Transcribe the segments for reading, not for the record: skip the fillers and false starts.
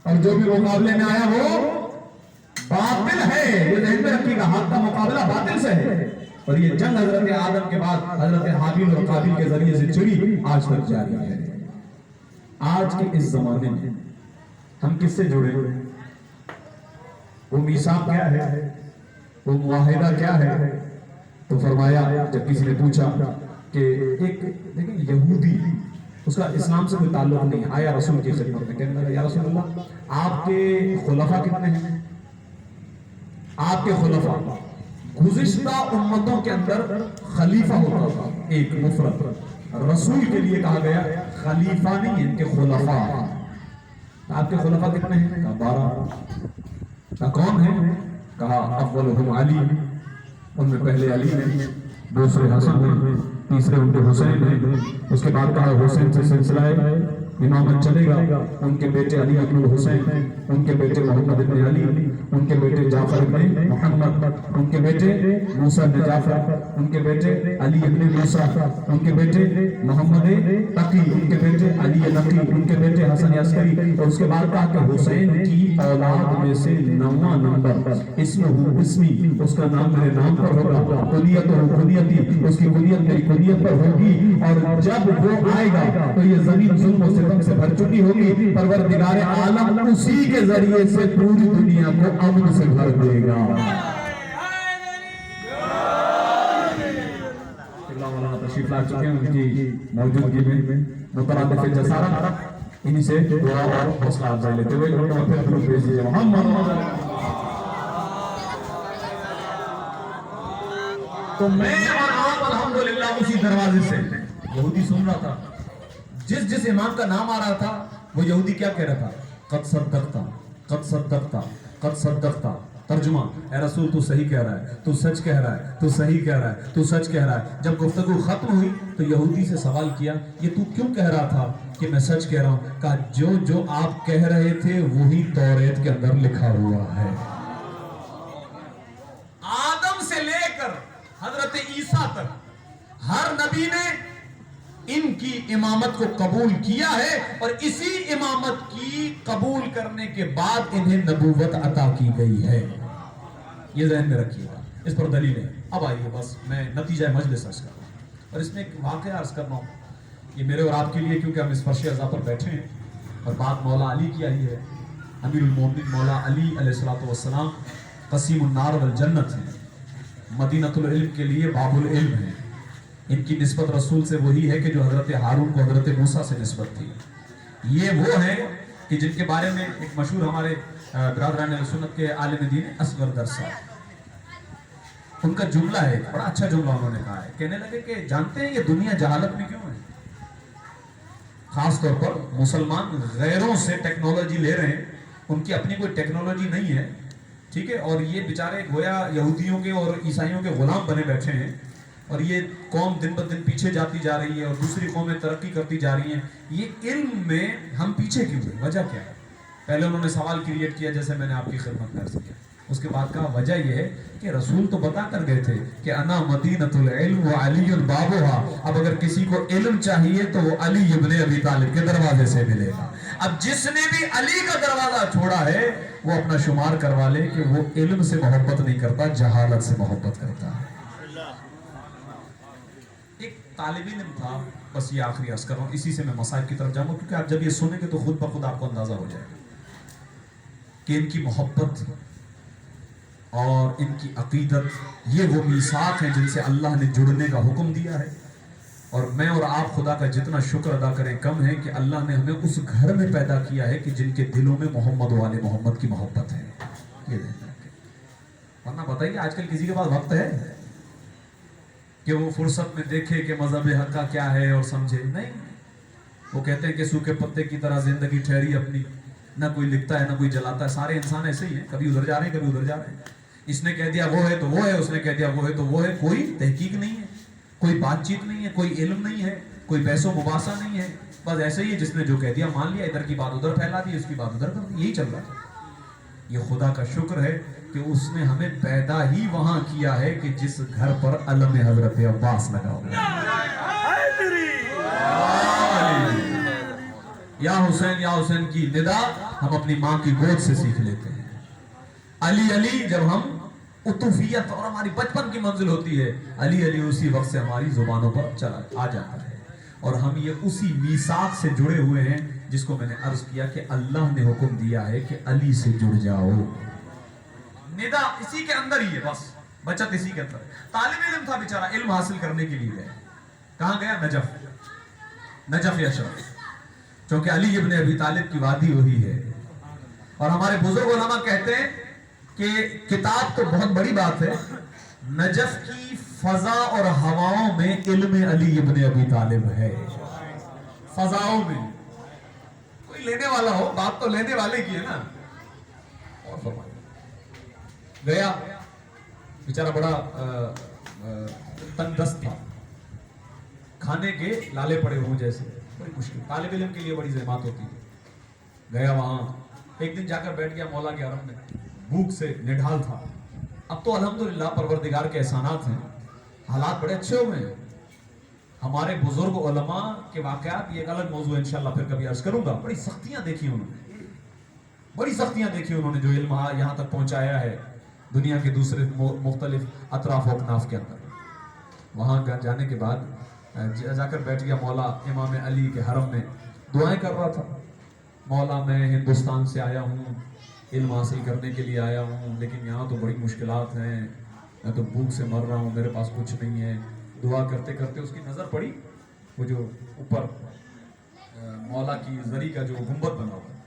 اور جو بھی مقابلے میں آیا وہ باطل ہے. یہ ذہن میں رکھیے گا، حق کا مقابلہ باطل سے ہے. اور یہ جنگ حضرت آدم کے بعد حضرت حابیل اور قابیل کے ذریعے سے چھڑی آج تک جاری ہے. آج کے اس زمانے میں ہم کس سے جڑے ہوئے؟ وہ میثاق کیا ہے؟ وہ معاہدہ کیا ہے؟ تو فرمایا جب کسی نے پوچھا کہ ایک دیکھیں یہودی، اس کا اسلام سے کوئی تعلق نہیں، آیا رسول کی خدمت میں، کہنے لگا یا رسول اللہ آپ کے خلفاء کتنے ہیں؟ آپ کے خلفاء، گزشتہ امتوں کے اندر خلیفہ ہوتا تھا ایک مفرد، رسول کے لیے کہا گیا خلیفہ نہیں، ان کے خلفاء. آپ کے خلفاء کتنے ہیں؟ کہا 12. کہا کون ہیں؟ کہا اولہم علی، ان میں پہلے علی ہیں، دوسرے حسن ہیں، تیسرے ان کے حسین ہیں. اس کے بعد کہا حسین سے سلسلہ امامت چلے گا، ان کے بیٹے علی ابن الحسین، ان کے بیٹے محمد ابن علی، ان کے بیٹے جعفر ابن محمد، ان کے بیٹے موسیٰ ابن جعفر، ان کے بیٹے علی ابن موسیٰ، ان کے بیٹے محمد تقی، ان کے بیٹے علی نقی، ان کے بیٹے حسن عسکری. اور اس کے بعد کہا کہ حسین کی اولاد میں سے 9واں نمبر اسمہ اسمی، اس کا نام میرے نام پر ہوگا، کلیت و کلیتی، اس کی کلیت میری کلیت پر ہوگی. اور جب وہ آئے گا تو یہ زمین ظلم و ستم سے بھر چکی ہوگی، پروردگار عالم اسی کے ذریعے سے پوری دنیا کو امن سے بھر دے گا. مولانا تشریف لا چکے ہیں، ان کی موجودگی میں مترادف جسارت انہی سے دعا اور حوصلہ افزائی لیتے ہوئے لوگوں پھر درود بھیجیے محمد. تو میں اور آپ الحمدللہ اسی دروازے سے. یہودی سن رہا تھا، جس امام کا نام آ رہا تھا وہ یہودی کیا کہہ رہا تھا؟ قد صدقتا، قد صدقتا، قد صدقتا. ترجمہ، اے رسول تو صحیح کہہ رہا ہے، تو سچ کہہ رہا ہے، تو صحیح کہہ رہا ہے، تو سچ کہہ رہا ہے. جب گفتگو ختم ہوئی تو یہودی سے سوال کیا یہ تو کیوں کہہ رہا تھا کہ میں سچ کہہ رہا ہوں؟ کہا جو آپ کہہ رہے تھے وہی توریت کے اندر لکھا ہوا ہے. آدم سے لے کر حضرت عیسیٰ تک ہر نبی نے ان کی امامت کو قبول کیا ہے، اور اسی امامت کی قبول کرنے کے بعد انہیں نبوت عطا کی گئی ہے. یہ ذہن میں رکھیے گا، اس پر دلیل ہے. اب آئیے بس میں نتیجہ مجلس عرض کر رہا ہوں، اور اس میں ایک واقعہ عرض کرنا ہوں، یہ میرے اور آپ کے لیے، کیونکہ ہم اس فرش عزا پر بیٹھے ہیں اور بات مولا علی کی آئی ہے. امیر المومنین مولا علی علیہ السلام قسیم النار والجنت ہیں، مدینۃ العلم کے لیے باب العلم ہیں. ان کی نسبت رسول سے وہی ہے کہ جو حضرت ہارون کو حضرت موسیٰ سے نسبت تھی. یہ وہ ہیں کہ جن کے بارے میں ایک مشہور ہمارے برادران اہل سنت کے عالم دین اصغر درسا، ان کا جملہ ہے، بڑا اچھا جملہ انہوں نے کہا ہے. کہنے لگے کہ جانتے ہیں یہ دنیا جہالت میں کیوں ہے؟ خاص طور پر مسلمان غیروں سے ٹیکنالوجی لے رہے ہیں، ان کی اپنی کوئی ٹیکنالوجی نہیں ہے، ٹھیک ہے، اور یہ بیچارے گویا یہودیوں کے اور عیسائیوں کے غلام بنے بیٹھے ہیں، اور یہ قوم دن بدن پیچھے جاتی جا رہی ہے اور دوسری قومیں ترقی کرتی جا رہی ہیں. یہ علم میں ہم پیچھے کیوں ہیں؟ وجہ کیا ہے؟ پہلے انہوں نے سوال کریٹ کیا جیسے میں نے آپ کی خدمت میں عرض کیا. اس کے بعد کہا وجہ یہ ہے کہ رسول تو بتا کر گئے تھے کہ انا مدینۃ العلم و علی بابھا. اب اگر کسی کو علم چاہیے تو وہ علی ابن ابی طالب کے دروازے سے ملے گا. اب جس نے بھی علی کا دروازہ چھوڑا ہے وہ اپنا شمار کروا لے کہ وہ علم سے محبت نہیں کرتا، جہالت سے محبت کرتا ہے. ایک طالب علم تھا، بس یہ آخری عرض کر رہا ہوں، اسی سے میں مصائب کی طرف جاؤں گا، کیونکہ آپ جب یہ سنیں گے تو خود بخود آپ کو اندازہ ہو جائے گا کہ ان کی محبت اور ان کی عقیدت یہ وہ میثاق ہیں جن سے اللہ نے جڑنے کا حکم دیا ہے. اور میں اور آپ خدا کا جتنا شکر ادا کریں کم ہے کہ اللہ نے ہمیں اس گھر میں پیدا کیا ہے کہ جن کے دلوں میں محمد والے محمد کی محبت ہے. یہ دیکھنا ہے. ورنہ بتائیے آج کل کسی کے پاس وقت ہے کہ وہ فرصت میں دیکھے کہ مذہب حق کا کیا ہے اور سمجھے؟ نہیں. وہ کہتے ہیں کہ سوکھے پتے کی طرح زندگی ٹھہری اپنی، نہ کوئی لکھتا ہے نہ کوئی جلاتا ہے. سارے انسان ایسے ہی ہیں، کبھی ادھر جا رہے ہیں کبھی ادھر جا رہے ہیں. اس نے کہہ دیا وہ ہے تو وہ ہے، اس نے کہہ دیا وہ ہے تو وہ ہے. کوئی تحقیق نہیں ہے، کوئی بات چیت نہیں ہے، کوئی علم نہیں ہے، کوئی بحث و مباحثہ نہیں ہے. بس ایسے ہی ہے، جس نے جو کہہ دیا مان لیا، ادھر کی بات ادھر پھیلا دی، اس کی بات ادھر کر دی. یہی چل رہا ہے. یہ خدا کا شکر ہے کہ اس نے ہمیں پیدا ہی وہاں کیا ہے کہ جس گھر پر علم حضرت عباس لگا ہوا ہے. یا حسین کی ندا ہم اپنی ماں کی گود سے سیکھ لیتے ہیں. علی علی جب ہم عطوفیت اور ہماری بچپن کی منزل ہوتی ہے, علی علی اسی وقت سے ہماری زبانوں پر چلا آ جاتا ہے, اور ہم یہ اسی میثاق سے جڑے ہوئے ہیں جس کو میں نے عرض کیا کہ اللہ نے حکم دیا ہے کہ علی سے جڑ جاؤ. ندا اسی کے اندر ہی ہے, بس بچت اسی کے اندر. طالب علم تھا بیچارہ, علم حاصل کرنے کے لیے گیا. کہاں گیا؟ نجف یشرف, چونکہ علی ابن ابی طالب کی وادی وہی ہے. اور ہمارے بزرگ علماء کہتے ہیں کہ کتاب تو بہت بڑی بات ہے, نجف کی فضا اور ہواؤں میں علم علی ابن ابی طالب ہے. فضاؤں میں کوئی لینے والا ہو, بات تو لینے والے کی ہے نا. اور فرمائیے, گیا بیچارہ بڑا تنگ دست تھا, کھانے کے لالے پڑے ہوں جیسے, بڑی مشکل, طالب علم کے لیے بڑی زحمت ہوتی ہے. گیا وہاں, ایک دن جا کر بیٹھ گیا مولا کے حرم میں, بھوک سے نڈھال تھا. اب تو الحمدللہ پروردگار کے احسانات ہیں, حالات بڑے اچھے ہوئے ہیں. ہمارے بزرگ علماء کے واقعات, یہ ایک الگ موضوع ہے, انشاءاللہ پھر کبھی عرض کروں گا. بڑی سختیاں دیکھی انہوں نے, بڑی سختیاں دیکھی انہوں نے, جو علم یہاں تک پہنچایا ہے دنیا کے دوسرے مختلف اطراف و اکناف کے اندر. وہاں جانے کے بعد جا کر بیٹھ گیا مولا امام علی کے حرم میں, دعائیں کر رہا تھا. مولا میں ہندوستان سے آیا ہوں, علم حاصل کرنے کے لیے آیا ہوں, لیکن یہاں تو بڑی مشکلات ہیں, میں تو بھوک سے مر رہا ہوں, میرے پاس کچھ نہیں ہے. دعا کرتے کرتے اس کی نظر پڑی, وہ جو اوپر مولا کی زری کا جو گنبد بنا ہوا ہے,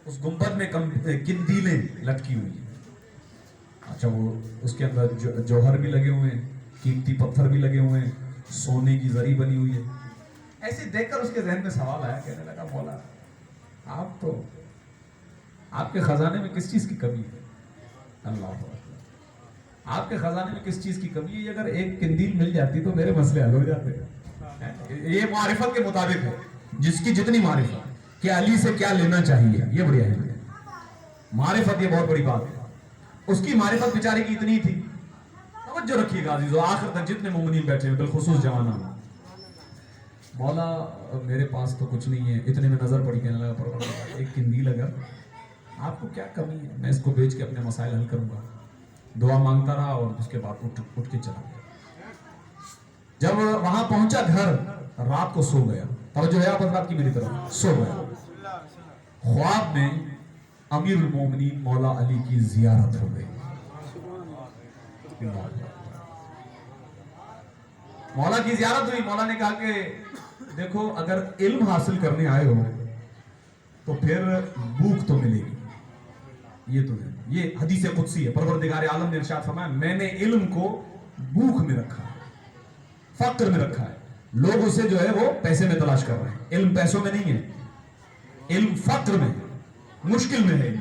اس گنبد میں قندیلیں لٹکی ہوئی ہیں. اچھا, وہ اس کے اندر جوہر بھی لگے ہوئے ہیں, قیمتی پتھر بھی لگے ہوئے ہیں, سونے کی زری بنی ہوئی ہے. ایسے دیکھ کر اس کے ذہن میں سوال آیا, کہنے لگا مولا آپ کے خزانے میں کس چیز کی کمی ہے؟ اللہ اکبر, آپ کے خزانے میں کس چیز کی کمی ہے؟ اگر ایک قندیل مل جاتی تو میرے مسئلے حل ہو جاتے. یہ معرفت کے مطابق ہے, جس کی جتنی معرفت کہ علی سے کیا لینا چاہیے, یہ بڑی اہم ہے. معرفت یہ بہت بڑی بات ہے. اس کی معرفت بیچارے کی اتنی تھی. توجہ رکھیے گا عزیزو, آخر تک جتنے مومنین بیٹھے ہیں, بالخصوص جوانان, مولا میرے پاس تو کچھ نہیں ہے. اتنے میں نظر پڑی, کہنے لگا پروردگار ایک قندیل اگر, آپ کو کیا کمی ہے, میں اس کو بیچ کے اپنے مسائل حل کروں گا. دعا مانگتا رہا اور اس کے بعد اٹھ کے چلا گیا. جب وہاں پہنچا گھر, رات کو سو گیا. توجہ ہے آپ حضرات کی میری طرف, سو گیا. خواب میں امیر المومنین مولا علی کی زیارت ہو گئی. مولا کی زیارت ہوئی. مولا نے کہا کہ دیکھو, اگر علم حاصل کرنے آئے ہو تو پھر بھوک تو ملے گی. یہ تو ہے, یہ حدیث قدسی ہے. پروردگار عالم نے ارشاد فرمایا, میں نے علم کو بھوک میں رکھا ہے, فقر میں رکھا ہے. لوگ اسے جو ہے وہ پیسے میں تلاش کر رہے ہیں. علم پیسوں میں نہیں ہے, علم فقر میں, مشکل میں ہے.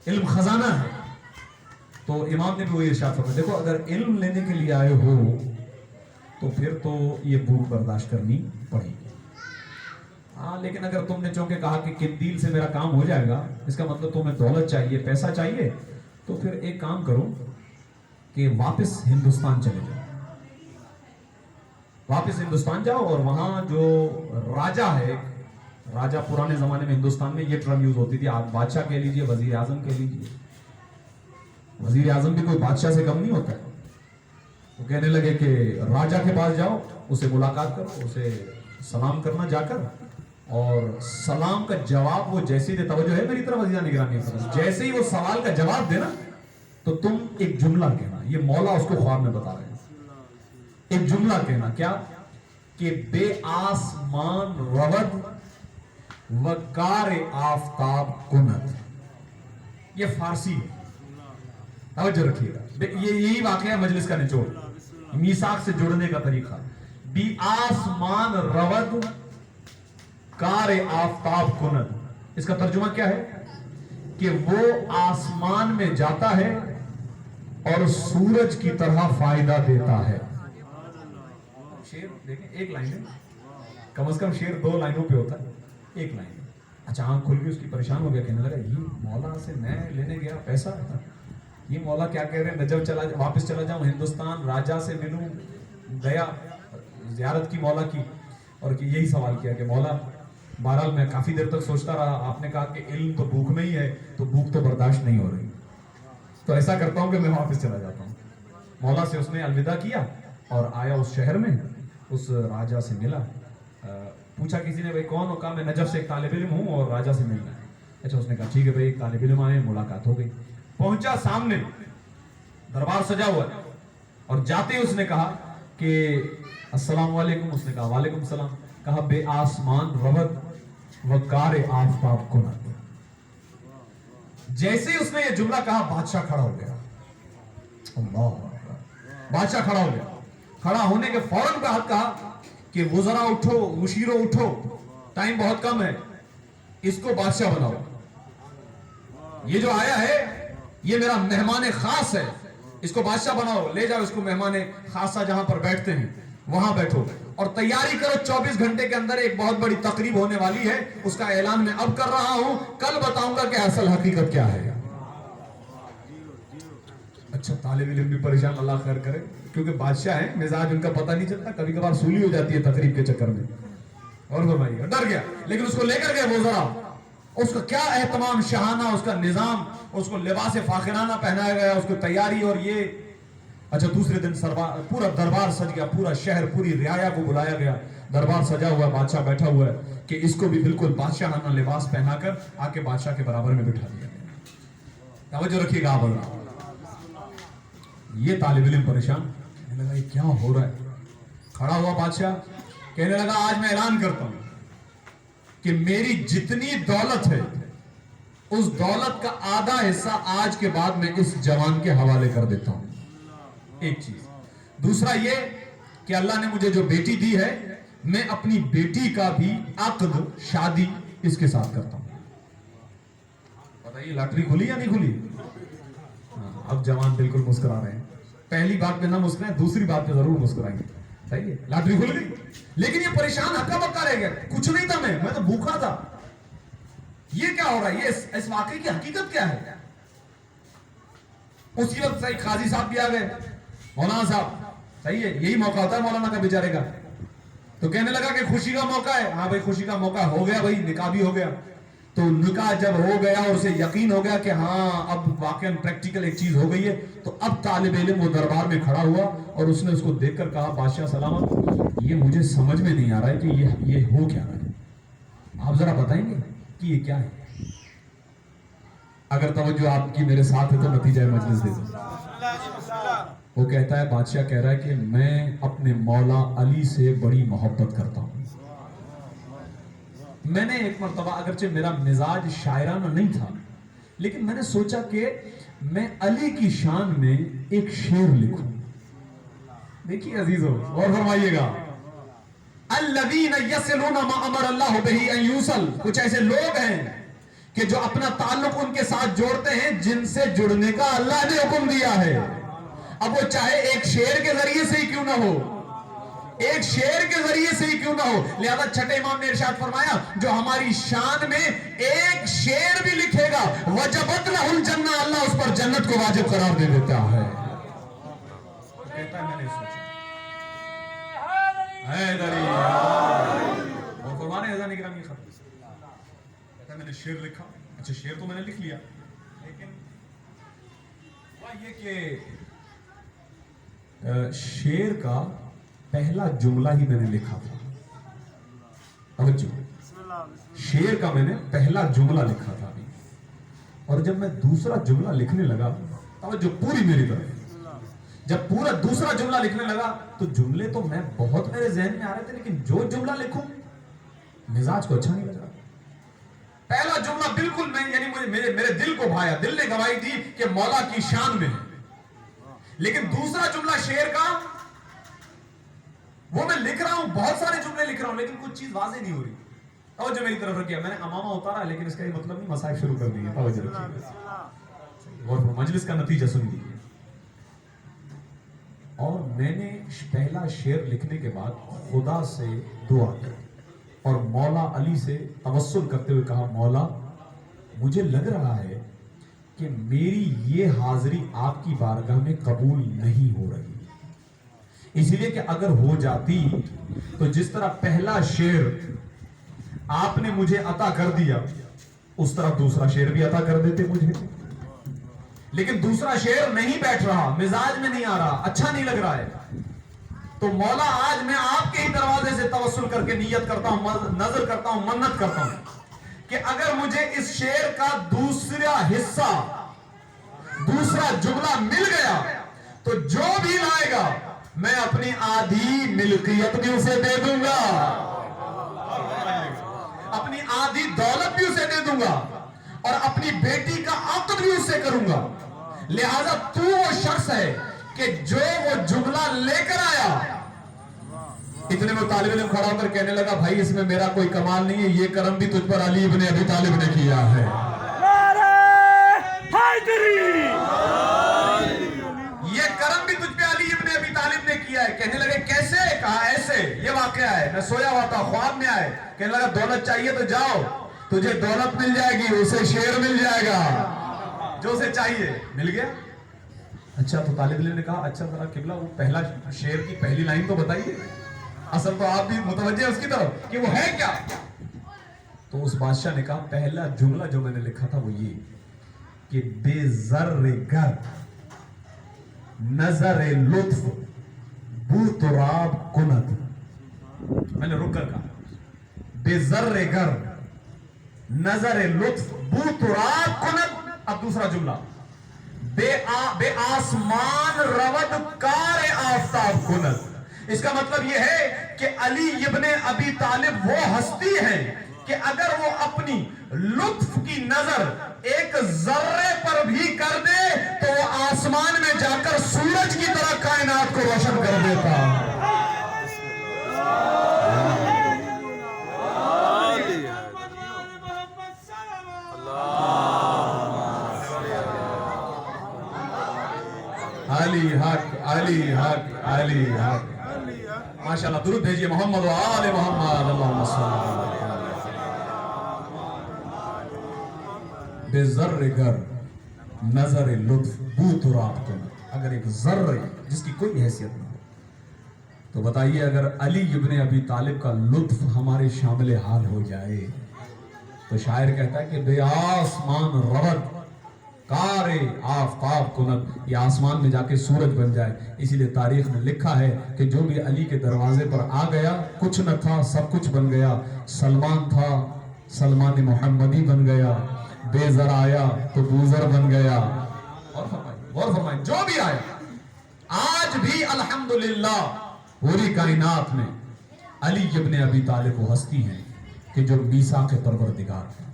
علم خزانہ ہے. تو امام نے بھی وہی ارشاد فرمایا, دیکھو اگر علم لینے کے لیے آئے ہو تو پھر تو یہ بھوک برداشت کرنی پڑے گی. ہاں, لیکن اگر تم نے چونکہ کہا کہ قندیل سے میرا کام ہو جائے گا, اس کا مطلب تمہیں دولت چاہیے, پیسہ چاہیے, تو پھر ایک کام کرو کہ واپس ہندوستان چلے جاؤ. واپس ہندوستان جاؤ, اور وہاں جو راجہ ہے, راجہ پرانے زمانے میں ہندوستان میں یہ ٹرم یوز ہوتی تھی, آپ بادشاہ کہہ لیجئے, وزیر اعظم کہہ لیجئے. وزیر اعظم بھی کوئی بادشاہ سے کم نہیں ہوتا ہے. وہ کہنے لگے کہ راجہ کے پاس جاؤ, اسے ملاقات کرو, اسے سلام کرنا جا کر, اور سلام کا جواب وہ جیسے ہی دے, توجہ ہے میری طرف عزیزان نگرامی, جیسے ہی وہ سوال کا جواب دے نا تو تم ایک جملہ کہنا. یہ مولا اس کو خواب میں بتا رہے ہیں. ایک جملہ کہنا, کیا کہ بے آسمان رود و کار آفتاب کند. یہ فارسی ہے, توجہ رکھیے گا. یہی واقعہ ہے مجلس کا نچوڑ, میثاق سے جڑنے کا طریقہ. بی آسمان رود کار آفتاب کند, اس کا ترجمہ کیا ہے کہ وہ آسمان میں جاتا ہے اور سورج کی طرح فائدہ دیتا ہے. شیر دیکھیں, ایک لائن ہے, کم از کم شیر 2 لائنوں پہ ہوتا ہے, ایک لائن. اچھا, آنکھ کھل گئی اس کی, پریشان ہو گیا, کہنے لگا یہ مولا سے میں لینے گیا پیسہ, یہ مولا کیا کہہ رہے ہیں, نجف واپس چلا جاؤں ہندوستان, راجہ سے ملوں. گیا, زیارت کی مولا کی, اور یہی سوال کیا کہ مولا बहरहाल मैं काफी देर तक सोचता रहा, आपने कहा कि इल्म तो भूख में ही है, तो भूख तो बर्दाश्त नहीं हो रही, तो ऐसा करता हूं कि मैं वापस चला जाता हूं। मौला से उसने अलविदा किया और आया उस शहर में, उस राजा से मिला। पूछा किसी ने, भाई कौन हो? कहा मैं नजफ से एक तालिब इल्म हूं और राजा से मिलना है। अच्छा, उसने कहा ठीक है भाई, एक तालिब इल्म आए, मुलाकात हो गई। पहुंचा सामने, दरबार सजा हुआ है, और जाते ही उसने कहा कि अस्सलाम वालेकुम। उसने कहा वालेकुम सलाम। कहा बे आसमान रवत वकार आफताब को ना। जैसे ही उसने ये जुमला कहा, बादशाह खड़ा हो गया। अल्लाह, बादशाह खड़ा हो गया। खड़ा होने के फौरन पे हाथ कहा कि वुज़रा उठो, मुशीरो उठो, टाइम बहुत कम है, इसको बादशाह बनाओ। ये जो आया है ये मेरा मेहमान खास है, इसको बादशाह बनाओ, ले जाओ इसको मेहमान खासा जहां पर बैठते हैं वहां बैठो, और तैयारी करो, 24 घंटे के अंदर एक बहुत बड़ी तकरीब होने वाली है, उसका ऐलान मैं अब कर रहा हूं, कल बताऊंगा कि असल हकीकत क्या है। अच्छा, तालिब इल्म भी परेशान, अल्लाह खैर करे, क्योंकि बादशाह है, मिजाज उनका पता नहीं चलता, कभी कभार सूली हो जाती है तकरीब के चक्कर में। और फरमाइए, डर गया, लेकिन उसको लेकर गए वज़रा, उसका क्या एहतमाम शहाना, उसका निजाम, उसको लिबास फाखिराना पहनाया गया, उसको तैयारी और ये। अच्छा, दूसरे दिन पूरा दरबार सज गया, पूरा शहर, पूरी रियाया को बुलाया गया, दरबार सजा हुआ, बादशाह बैठा हुआ है कि इसको भी बिल्कुल बादशाहाना लिबास पहनाकर आके बादशाह के बराबर में बिठा दिया गया। तवज्जो रखिएगा आप। ये तालिब इल्म परेशान, कहने लगा ये क्या हो रहा है? खड़ा हुआ बादशाह, कहने लगा आज मैं ऐलान करता हूं कि मेरी जितनी दौलत है उस दौलत का आधा हिस्सा आज के बाद मैं इस जवान के हवाले कर देता हूं। एक चीज, दूसरा ये कि अल्लाह ने मुझे जो बेटी दी है, मैं अपनी बेटी का भी अक्द, शादी इसके साथ करता हूं। बताइए, लॉटरी खुली या नहीं खुली? अब जवान बिल्कुल मुस्कुरा रहे हैं। पहली बात पे ना मुस्कुराए, दूसरी बात पे जरूर मुस्कुराएंगे। सही है, लॉटरी खुल गई, लेकिन ये परेशान हक्का बक्का रह गया। कुछ नहीं था, मैं तो भूखा था। ये क्या हो रहा है? ये इस वाकई की हकीकत क्या है? उसी वक्त सही काजी साहब भी आ गए, मौलाना साहब, सही है, यही मौका होता है मौलाना का बेचारे का। तो कहने लगा कि खुशी का मौका है। हाँ भाई, खुशी का मौका हो गया भाई, निकाह भी हो गया। तो निकाह जब हो गया और उसे यकीन हो गया कि हाँ अब वाकई प्रैक्टिकल एक चीज हो गई है, तो अब तालिब इल्म वो दरबार में खड़ा हुआ और उसने उसको देखकर कहा, बादशाह सलामत, ये मुझे समझ में नहीं आ रहा है कि ये हो क्या रहा है, आप जरा बताएंगे कि ये क्या है? अगर तवज्जो आपकी मेरे साथ है तो नतीजा मजलिस दे दो। वो कहता है, बादशाह कह रहा है कि मैं अपने मौला अली से बड़ी मोहब्बत करता हूं। मैंने एक मर्तबा, अगरचे मेरा मिजाज शायराना नहीं था, लेकिन मैंने सोचा कि मैं अली की शान में एक शेर लिखूं। देखिए अजीजों, और फरमाइएगा, अल्लज़ीना यसिलूना मा अमर अल्लाहु बिही अन यूसल, कुछ ऐसे लोग हैं कि जो अपना ताल्लुक उनके साथ जोड़ते हैं जिनसे जुड़ने का अल्लाह ने हुक्म दिया है। अब वो चाहे एक शेर के जरिए से ही क्यों ना हो, एक शेर के जरिए से ही क्यों ना हो। लिहाजा छठे इमाम ने इरशाद फरमाया, जो हमारी शान में एक शेर भी लिखेगा, वजबत लहुल जन्नह, अल्लाह उस पर जन्नत को वाजिब करार दे देता है। कहता है मैंने सोचा और फरमाने अज़ान इकराम ये खत, कहता है मैंने शेर लिखा। अच्छा, शेर तो मैंने लिख लिया, लेकिन हुआ ये कि शेर का पहला जुमला ही मैंने लिखा था। शेर का मैंने पहला जुमला लिखा था अभी, और जब मैं दूसरा जुमला लिखने लगा, जो पूरी मेरी तरह, जब पूरा दूसरा जुमला लिखने लगा तो जुमले तो मैं बहुत मेरे जहन में आ रहे थे, लेकिन जो जुमला लिखूं मिजाज को अच्छा नहीं लग रहा। पहला जुमला बिल्कुल मैं, यानी मुझे मेरे दिल को भाया, दिल ने गवाही दी कि मौला की शान में है, लेकिन दूसरा जुमला शेर का वो मैं लिख रहा हूं, बहुत सारे जुमले लिख रहा हूं, लेकिन कुछ चीज वाज़ेह नहीं हो रही। और जो मेरी तरफ रखिए, मैंने अमामा उतारा, लेकिन इसका ये मतलब नहीं मसाइल शुरू कर दिए। तवज्जो रखिए और मजलिस का नतीजा सुन लीजिए। और मैंने पहला शेर लिखने के बाद खुदा से दुआ की और मौला अली से तवस्सुल करते हुए कहा, मौला मुझे लग रहा है कि मेरी ये हाजिरी आपकी बारगाह में कबूल नहीं हो रही, इसलिए कि अगर हो जाती तो जिस तरह पहला शेर आपने मुझे अता कर दिया, उस तरफ दूसरा शेर भी अता कर देते मुझे। लेकिन दूसरा शेर नहीं बैठ रहा, मिजाज में नहीं आ रहा, अच्छा नहीं लग रहा है। तो मौला आज मैं आपके ही दरवाजे से तवस्सुल करके नियत करता हूं, नजर करता हूं, मन्नत करता हूं कि अगर मुझे इस शेर का दूसरा हिस्सा, दूसरा जुमला मिल गया तो जो भी लाएगा मैं अपनी आधी मिल्कियत भी उसे दे दूंगा, अपनी आधी दौलत भी उसे दे दूंगा और अपनी बेटी का अक़्द भी उससे करूंगा। लिहाजा तू वो शख्स है कि जो वो जुमला लेकर आया। इतने में तालिब इल्म खड़ा होकर कहने लगा, भाई इसमें मेरा कोई कमाल नहीं है, ये करम भी तुझ पर अली इब्न अबी तालिब ने किया है। ये करम भी तुझ पे अली इब्न अबी तालिब ने किया है। कहने लगे कैसे? कहा ऐसे, ये वाकया है, मैं सोया हुआ था, ख्वाब में आए। कहने लगा दौलत चाहिए तो जाओ, तुझे दौलत मिल जाएगी, उसे शेर मिल जाएगा, जो उसे चाहिए मिल गया। अच्छा, तो तालिब इल्म ने कहा अच्छा जरा किबला वो पहला शेर की पहली लाइन तो बताइए, असल तो आप भी मुतवज्जे हैं उसकी तरफ कि वो है क्या। तो उस बादशाह ने कहा पहला जुमला जो मैंने लिखा था वो ये कि बेज़र्रे गर नजरे लुत्फ बू तुराब कुनत। मैंने रुक कर कहा बेज़र्रे गर नजरे लुत्फ बू तुराब कुनत। अब दूसरा जुमला बे आसमान रवद कार आफताब कुनत। इसका मतलब यह है कि अली इब्ने अबी तालिब वो हस्ती है कि अगर वो अपनी लुत्फ की नजर एक जर्रे पर भी कर दे तो वो आसमान में जाकर सूरज की तरह कायनात को रोशन कर देता। अली हक अली हक अली हक। माशाअल्लाह, दुरूद भेजिए मोहम्मद व आले मोहम्मद। अल्लाहुम्मा सल्ली अला बेज़र्रे गर नजर लुत्फ बू तुराब कुनत। अगर एक जर्रे जिसकी कोई हैसियत ना हो तो बताइए, अगर अली इब्ने अबी तालिब का लुत्फ हमारे शामिल हाल हो जाए तो शायर कहता है कि बे आसमान रवद कारे आफताब कुनत, ये आसमान में जाके सूरज बन जाए। इसीलिए तारीख में लिखा है कि जो भी अली के दरवाजे पर आ गया, कुछ न था सब कुछ बन गया। सलमान था, सलमान मोहम्मदी बन गया। बेज़र आया तो बूज़र बन गया। और फरमाए जो भी आया, आज भी अल्हम्दुलिल्लाह पूरी कायनात में अली इब्ने अबी तालिब वो हस्ती हैं कि जो मीसाक़ परवरदिगार है।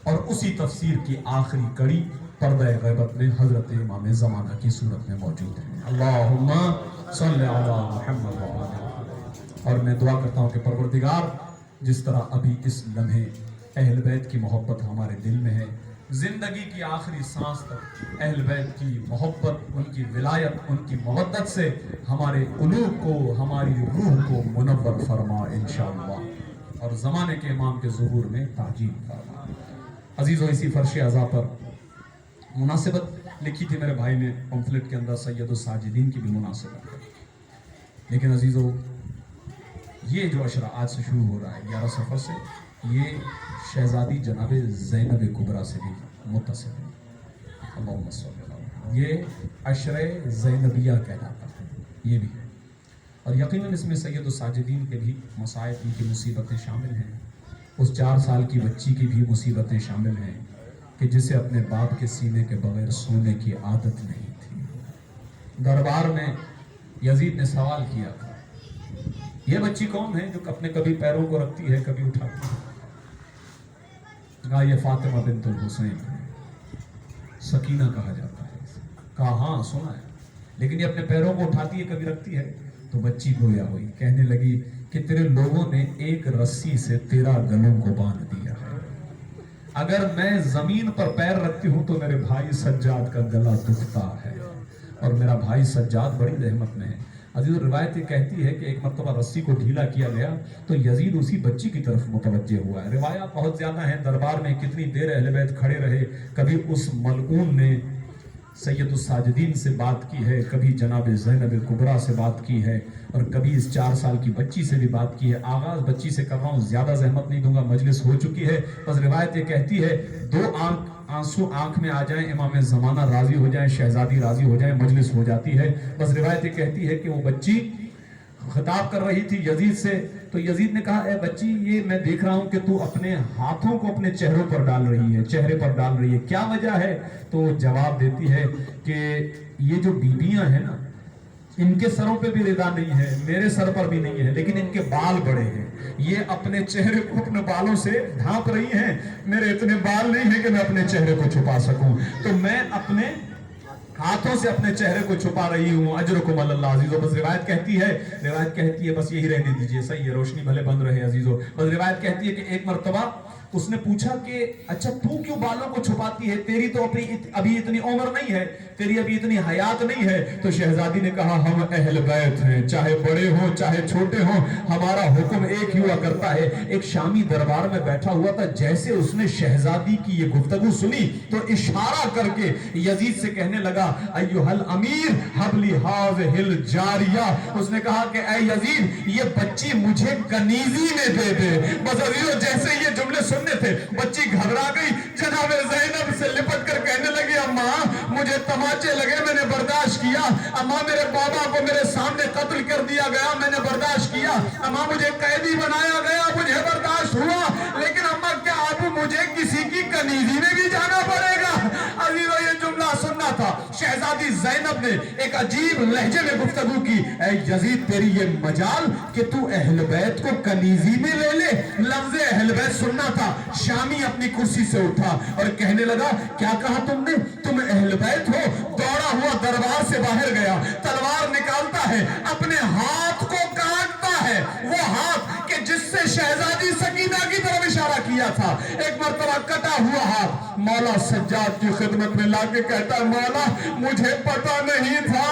और उसी तफसीर की आखिरी कड़ी पर्दा ग़ैबत में हजरत इमाम ज़माना की सूरत में मौजूद है। अल्लाहुम्मा सल्ली अला मुहम्मद व आले मुहम्मद। और मैं दुआ करता हूँ कि परवरदिगार जिस तरह अभी इस लम्हे अहल बैत की मोहब्बत हमारे दिल में है, जिंदगी की आखिरी सांस तक अहल बैत की मोहब्बत, उनकी विलायत, उनकी मवद्दत से हमारे क़ुलूब को, हमारी रूह को मुनव्वर फरमा इंशाअल्लाह। और ज़माने के इमाम के ज़ुहूर में ताजील फरमा। अजीज़ों, इसी फर्श अज़ा पर मुनासिबत लिखी थी मेरे भाई ने पम्फलेट के अंदर, सैयदुस साजिदीन की भी मुनासिबत है। लेकिन अजीज़ों, ये जो अशरा आज से शुरू हो रहा है 11 सफ़र से, ये शहजादी जनाब ज़ैनब कुबरा से भी मुत्तसिल है। अल्लाहुम्मा सल्ली अला। ये अशरे ज़ैनबिया कहलाता है, ये भी है। और यकीनन इसमें सैयदुस साजिदीन के भी मसाइब, उनकी मुसीबतें शामिल हैं। उस 4 साल की बच्ची की भी मुसीबतें शामिल हैं कि जिसे अपने बाप के सीने के बगैर सोने की आदत नहीं थी। दरबार में यजीद ने सवाल किया था, यह बच्ची कौन है जो अपने कभी पैरों को रखती है, कभी उठाती है? कहा यह फातिमा बिन्तुल हुसैन है, सकीना कहा जाता है। कहा हाँ सुना है, लेकिन ये अपने पैरों को उठाती है, कभी रखती है? तो बच्ची गोया हुई, कहने लगी कि तेरे लोगों ने एक रस्सी से 13 गलों को बांध दिया है। अगर मैं जमीन पर पैर रखती हूँ तो मेरे भाई सज्जाद का गला दुखता है, और मेरा भाई सज्जाद बड़ी रहमत में है। अजीज, रिवायत ये कहती है कि एक मरतबा रस्सी को ढीला किया गया तो यजीद उसी बच्ची की तरफ मुतवज्जे हुआ है। रिवायात बहुत ज्यादा है, दरबार में कितनी देर अहले बैत खड़े रहे, कभी उस मलऊन ने सैयदुस साजिदीन से बात की है, कभी जनाब ज़ैनब कुबरा से बात की है, और कभी इस 4 साल की बच्ची से भी बात की है। आगाज बच्ची से कर रहा हूँ, ज्यादा जहमत नहीं दूंगा, मजलिस हो चुकी है। बस रिवायत ये कहती है 2 आंसू आंख में आ जाएं, इमाम ज़माना राजी हो जाए, शहजादी राजी हो जाए, मजलिस हो जाती है। बस रिवायत ये कहती है कि वो बच्ची खिताब कर रही थी यजीद से, तो यजीद ने कहा, ए बच्ची, ये मैं देख रहा हूं कि तू अपने हाथों को अपने चेहरों पर डाल रही है, चेहरे पर डाल रही है, क्या वजह है? तो जवाब देती है कि ये जो बीबियां हैं ना, इनके सरों पे भी रिदा नहीं है, मेरे सर पर भी नहीं है, लेकिन इनके बाल बड़े हैं, ये अपने चेहरे को अपने बालों से ढांप रही हैं। मेरे इतने बाल नहीं है कि मैं अपने चेहरे को छुपा सकूं, तो मैं अपने हाथों से अपने चेहरे को छुपा रही हूँ। अजरुकुम अल्लाह अजीजो। बस रिवायत कहती है बस यही रहने दीजिए, सही है, रोशनी भले बंद रहे अजीजो। बस रिवायत कहती है कि एक मर्तबा उसने पूछा कि अच्छा तू क्यों बालों को छुपाती है, तेरी तो अभी इतनी उम्र नहीं है, तेरी अभी इतनी हयात नहीं है। तो शहजादी ने कहा, हम अहल बैत हैं, चाहे बड़े हो चाहे छोटे हो, हमारा हुक्म एक ही हुआ करता है। एक शामी दरबार में बैठा हुआ था, जैसे उसने शहजादी की ये गुफ्तगू सुनी तो इशारा करके यजीद से कहने लगा, अय्युहल अमीर हबली हाज़िहिल जारिया। उसने कहा कि ऐ यजीद, ये बच्ची मुझे कनीजी में दे दे। बस अजीजों, जैसे ये जुमले सुनने थे, बच्ची घबरा गई, जनाब ज़ैनब से लिपट कर कहने लगी, अम्मा मुझे तमाचे लगे, मैंने बर्दाश्त किया। अम्मा मेरे बाबा को मेरे सामने कत्ल कर दिया गया, मैंने बर्दाश्त किया। अम्मा मुझे कैदी बनाया गया, मुझे बर्दाश्त हुआ, लेकिन अम्मा क्या अब मुझे किसी की कनीजी में भी जाना पड़ेगा? अजीजों, ये जुमला सुनना था। शहजादी ज़ैनब ने एक अजीब लहजे में गुफ्तगू की, ऐ यजीद, तेरी ये मजाल कि तू अहल बैत को कनीजी में ले ले। लफ्ज़ अहल बैत सुनना था। शामी अपनी कुर्सी से उठा और कहने लगा, क्या कहा तुमने? तुम अहल बैत हो? दौड़ा हुआ दरबार से बाहर गया, तलवार निकालता है, अपने हाथ को काटता है, वो हाथ कि जिससे शहजादी सकीना की तरफ इशारा किया था। एक मर्तबा कटा हुआ हाथ मौला सज्जाद की खिदमत में लाके कहता है, मौला मुझे पता नहीं था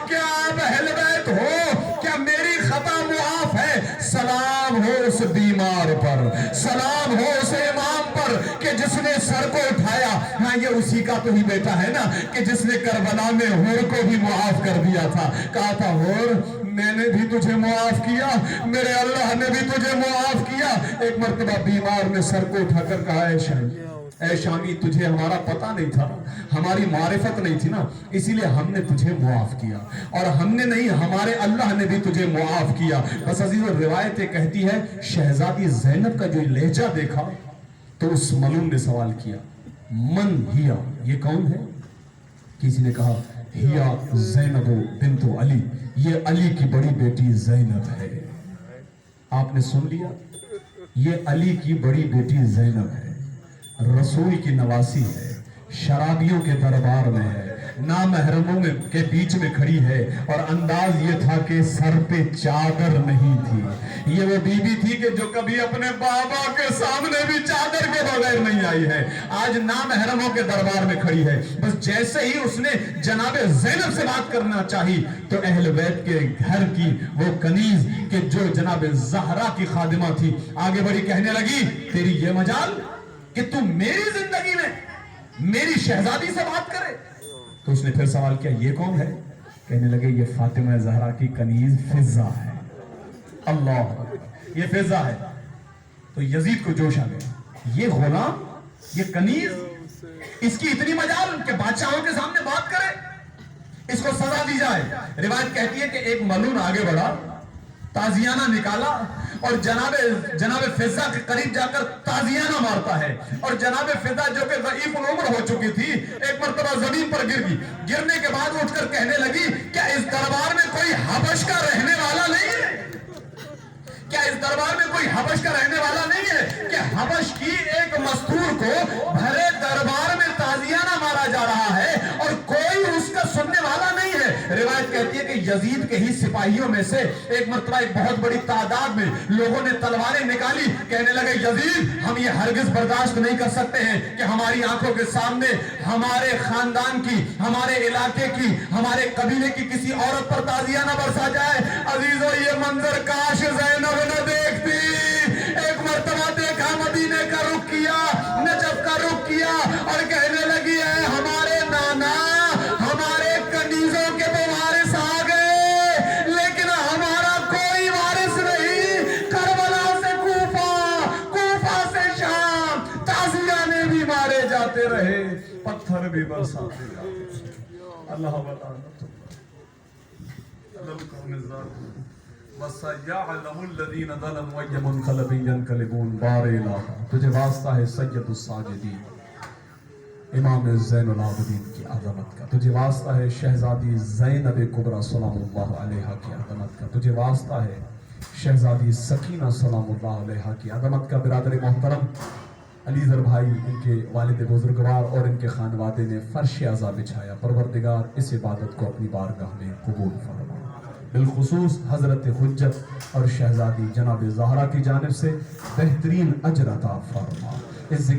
कि आप अहल बैत हो, क्या मेरी खता मुआफ है? सलाम हो उस बीमार पर, सलाम हो उस इमाम पर कि जिसने सर को उठाया। हाँ, ये उसी का तो ही बेटा है ना कि जिसने करबला में हुर को भी मुआफ कर दिया था। कहा था, हुर मैंने भी तुझे मुआफ किया, मेरे अल्लाह ने भी तुझे मुआफ किया। एक मर्तबा बीमार ने सर को उठाकर कहा, ऐ शामी, तुझे हमारा पता नहीं था, हमारी मारिफत नहीं थी ना, इसीलिए हमने तुझे मुआफ किया, और हमने नहीं, हमारे अल्लाह ने भी तुझे मुआफ किया। बस अजीज़ों, रिवायतें कहती है शहजादी ज़ैनब का जो लहजा देखा तो उस मलूम ने सवाल किया, मन हिया, ये कौन है? किसी ने कहा, हिया ज़ैनबो बिन्तो अली, ये अली की बड़ी बेटी ज़ैनब है। आपने सुन लिया, ये अली की बड़ी बेटी ज़ैनब है, रसूल की नवासी है, शराबियों के दरबार में है, नामहरमों में के बीच में खड़ी है, और अंदाज ये था कि सर पे चादर नहीं थी। ये वो बीबी थी कि जो कभी अपने बाबा के सामने भी चादर के बगैर नहीं आई है, आज नामहरमों के दरबार में खड़ी है। बस जैसे ही उसने जनाब ज़ैनब से बात करना चाही तो अहल बैत के घर की वो कनीज के जो जनाब ज़हरा की खादिमा थी, आगे बढ़ी, कहने लगी, तेरी ये मजाल कि तू मेरी जिंदगी में मेरी शहजादी से बात करे? तो उसने फिर सवाल किया, ये कौन है? कहने लगे, ये फातिमा ज़हरा की कनीज फिजा है। अल्लाह, ये फिजा है। तो यजीद को जोश आ गया, ये गुलाम, ये कनीज, इसकी इतनी मजाल कि बादशाहों के सामने बात करे, इसको सजा दी जाए। रिवायत कहती है कि एक मलून आगे बढ़ा, ताजियाना निकाला और जनाब फिजा के करीब जाकर ताजियाना मारता है, और जनाब फिजा जो कि ज़ईफ़ उम्र हो चुकी थी, एक मर्तबा जमीन पर गिर गई। गिरने के बाद उठकर कहने लगी, क्या इस दरबार में कोई हबश का रहने वाला नहीं है? क्या इस दरबार में कोई हबश का रहने वाला नहीं है कि हबश की एक मस्तूर को भरे दरबार में ताजियाना मारा जा रहा है और कोई उसका सुनने वाला नहीं है? रिवायत कहती है कि यजीद के ही सिपाहियों में से एक मर्तबा एक बहुत बड़ी तादाद में लोगों ने तलवारें निकाली, कहने लगे, यजीद, हम ये हरगिज बर्दाश्त नहीं कर सकते हैं कि हमारी आंखों के सामने हमारे खानदान की, हमारे इलाके की, हमारे कबीले की किसी औरत पर ताजियाना बरसा जाए। अजीजों, ये मंजर काश ज़ैनब न देखती। एक मर्तबा देखा, मदीने का रुख किया, नजफ का रुख किया और कहने लगी, है हमारे नाना, पत्थर भी बरसाते जाते हैं। अल्लाह तुझे वास्ता है सैयदुस साजिदीन इमाम ज़ैनुल आबिदीन की अज़मत का, तुझे वास्ता है शहजादी ज़ैनब कुबरा सलामुल्लाह अलैहा की अज़मत का, तुझे वास्ता है शहजादी सकीना सलामुल्लाह अलैहा की अज़मत का। बिरादर मोहतरम, अलीज़र भाई, इनके वालिद बुजुर्गवार और इनके खानवादे ने फर्श अज़ा बिछाया। परवरदिगार इस इबादत को अपनी बारगाह में कबूल फरमा। बिलखुसूस हज़रत हुज्जत और शहजादी जनाब ज़हरा की जानिब से बेहतरीन अजर अता फरमा। इस